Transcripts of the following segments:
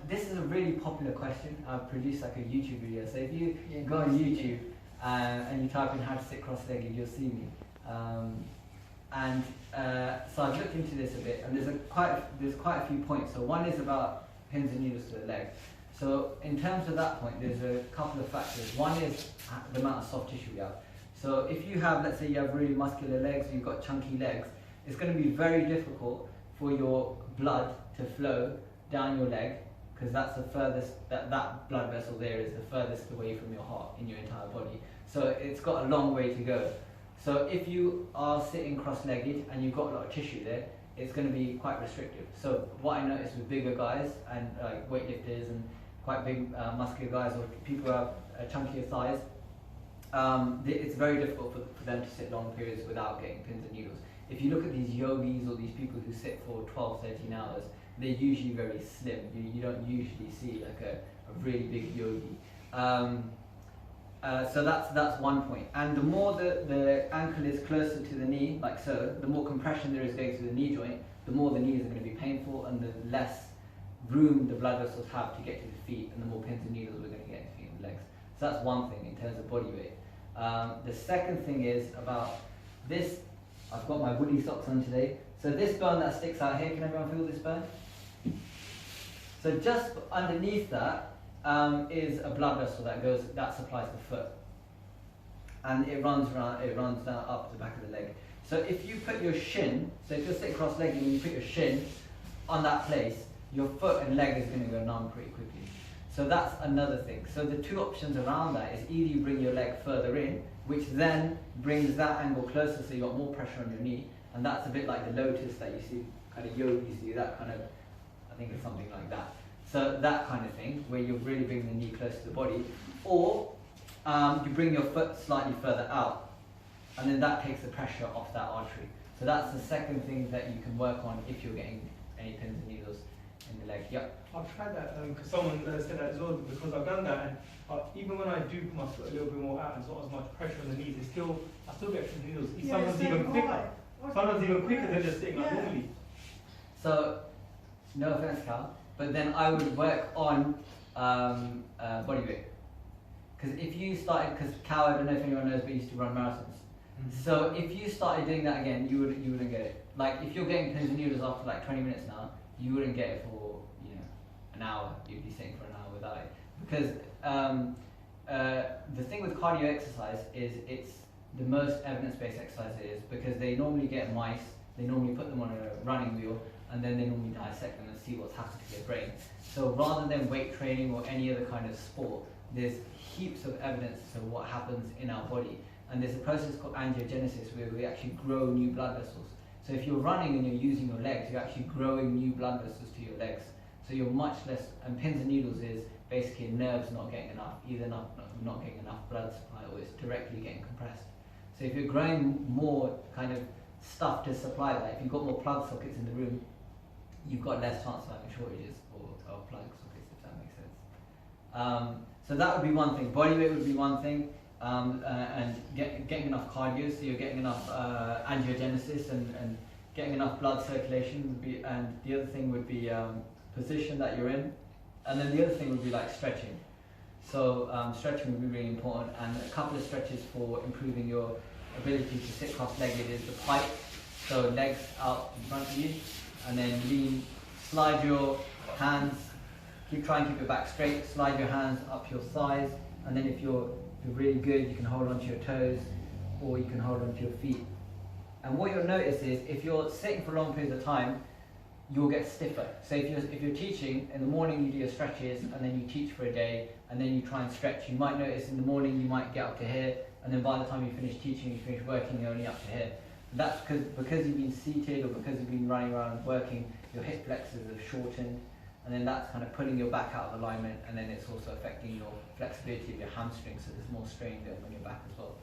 this is a really popular question. I've produced like a YouTube video. So if you go on YouTube and you type in how to sit cross-legged, you'll see me. So I've looked into this a bit, and there's quite a few points. So one is about pins and needles to the leg. So in terms of that point, there's a couple of factors. One is the amount of soft tissue you have. So if you have, let's say you have really muscular legs, you've got chunky legs, it's going to be very difficult for your blood to flow down your leg, because that's the furthest, that blood vessel there is the furthest away from your heart in your entire body. So it's got a long way to go. So if you are sitting cross-legged and you've got a lot of tissue there, it's going to be quite restrictive. So what I noticed with bigger guys and weightlifters and quite big muscular guys, or people who have chunkier thighs, it's very difficult for them to sit long periods without getting pins and needles. If you look at these yogis or these people who sit for 12, 13 hours, they're usually very slim. You don't usually see like a really big yogi. So that's one point. And the more the ankle is closer to the knee, like so, the more compression there is going through the knee joint, the more the knees are going to be painful, and the less room the blood vessels have to get to the feet, and the more pins and needles we're going to get in the feet and legs. So that's one thing in terms of body weight. The second thing is about this. I've got my woolly socks on today. So this bone that sticks out here, can everyone feel this bone? So just underneath that is a blood vessel that supplies the foot, and it runs down up the back of the leg. So if you put your shin, so if you're sitting cross-legged and you put your shin on that place, your foot and leg is going to go numb pretty quickly. So that's another thing. So the two options around that is either you bring your leg further in, which then brings that angle closer, so you got more pressure on your knee, and that's a bit like the lotus that you see, kind of yogis do, that kind of, I think it's something like that. So that kind of thing, where you're really bringing the knee close to the body, or you bring your foot slightly further out, and then that takes the pressure off that artery. So that's the second thing that you can work on if you're getting any pins and needles in the leg. Yep. I've tried that because someone said that as well, because I've done that, and even when I do put my foot a little bit more out and it's not as much pressure on the knees, I still get pins and needles. Sometimes even quicker. Sometimes even quicker than just sitting like normally. So, no offense, Cal, but then I would work on body weight. Because if you started, because Cal, I don't know if anyone knows, but he used to run marathons. So if you started doing that again, you wouldn't get it. Like if you're getting pins and needles after like 20 minutes now, you wouldn't get it for an hour. You'd be sitting for an hour without it. Because the thing with cardio exercise is it's the most evidence-based exercise it is, because they normally get mice, they normally put them on a running wheel, and then they normally dissect them and see what's happened to their brain. So rather than weight training or any other kind of sport, there's heaps of evidence to what happens in our body. And there's a process called angiogenesis where we actually grow new blood vessels. So if you're running and you're using your legs, you're actually growing new blood vessels to your legs. So you're much less, and pins and needles is basically nerves not getting enough, either not getting enough blood supply, or it's directly getting compressed. So if you're growing more kind of stuff to supply that, if you've got more plug sockets in the room, you've got less chance of having shortages or plug sockets, if that makes sense. So that would be one thing. Body weight would be one thing. And getting enough cardio, so you're getting enough angiogenesis and getting enough blood circulation would be, and the other thing would be position that you're in, and then the other thing would be like stretching. So stretching would be really important, and a couple of stretches for improving your ability to sit cross-legged is the pike, so legs out in front of you, and then slide your hands, try and keep your back straight, slide your hands up your thighs, and then if you're really good, you can hold onto your toes, or you can hold onto your feet. And what you'll notice is, if you're sitting for long periods of time, you'll get stiffer. So if you're teaching, in the morning you do your stretches, and then you teach for a day, and then you try and stretch, you might notice in the morning you might get up to here, and then by the time you finish teaching, you finish working, you're only up to here. That's because you've been seated, or because you've been running around and working, your hip flexors have shortened, and then that's kind of pulling your back out of alignment, and then it's also affecting your flexibility of your hamstrings, so there's more strain going on your back as well.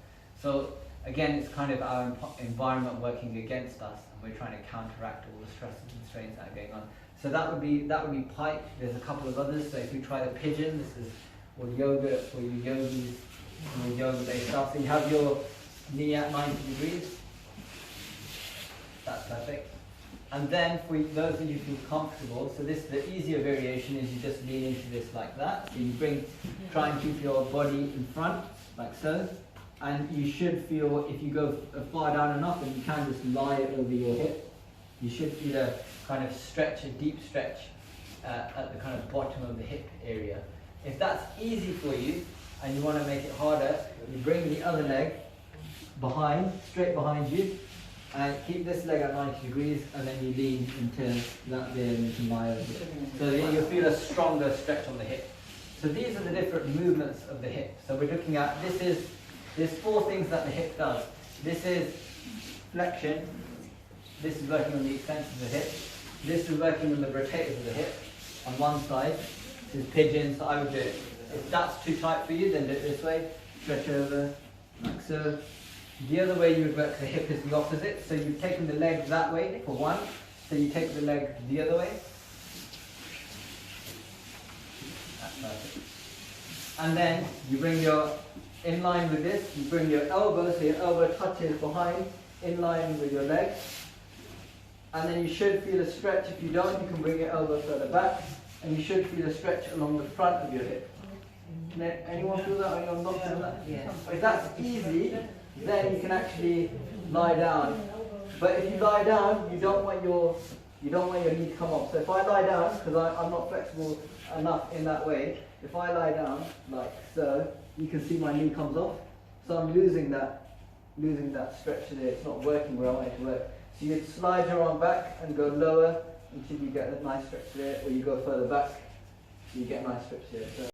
So again, it's kind of our environment working against us, and we're trying to counteract all the stresses and strains that are going on. So that would be pike. There's a couple of others. So if we try the pigeon, this is all yoga for you yogis, all yoga-based stuff. So you have your knee at 90 degrees. That's perfect. And then for those of you who feel comfortable, so this, the easier variation is you just lean into this like that. So you try and keep your body in front, like so. And you should feel, if you go far down enough, and you can just lie it over your hip, you should feel a kind of stretch, a deep stretch at the kind of bottom of the hip area. If that's easy for you, and you want to make it harder, you bring the other leg behind, straight behind you, and keep this leg at 90 degrees, and then you lean into that there and you can lie over it. So then you'll feel a stronger stretch on the hip. So these are the different movements of the hip. So we're looking at, there's 4 things that the hip does. This is flexion, this is working on the extension of the hip, this is working on the rotators of the hip on one side, this is pigeon, so I would do it. If that's too tight for you, then do it this way, stretch over, like so. The other way you would work the hip is the opposite. So you've taken the leg that way for one. So you take the leg the other way. That's perfect. And then you bring your, in line with this, you bring your elbow, so your elbow touches behind, in line with your leg. And then you should feel a stretch. If you don't, you can bring your elbow further back. And you should feel a stretch along the front of your hip. Anyone feel that? Anyone not feel that? Yeah. If that's easy, then you can actually lie down. But if you lie down, you don't want your knee to come off. So if I lie down, because I'm not flexible enough in that way, if I lie down like so, you can see my knee comes off. So I'm losing that stretch there. It's not working where I want it to work. So you slide your arm back and go lower until you get a nice stretch there, or you go further back, so you get a nice stretch there. So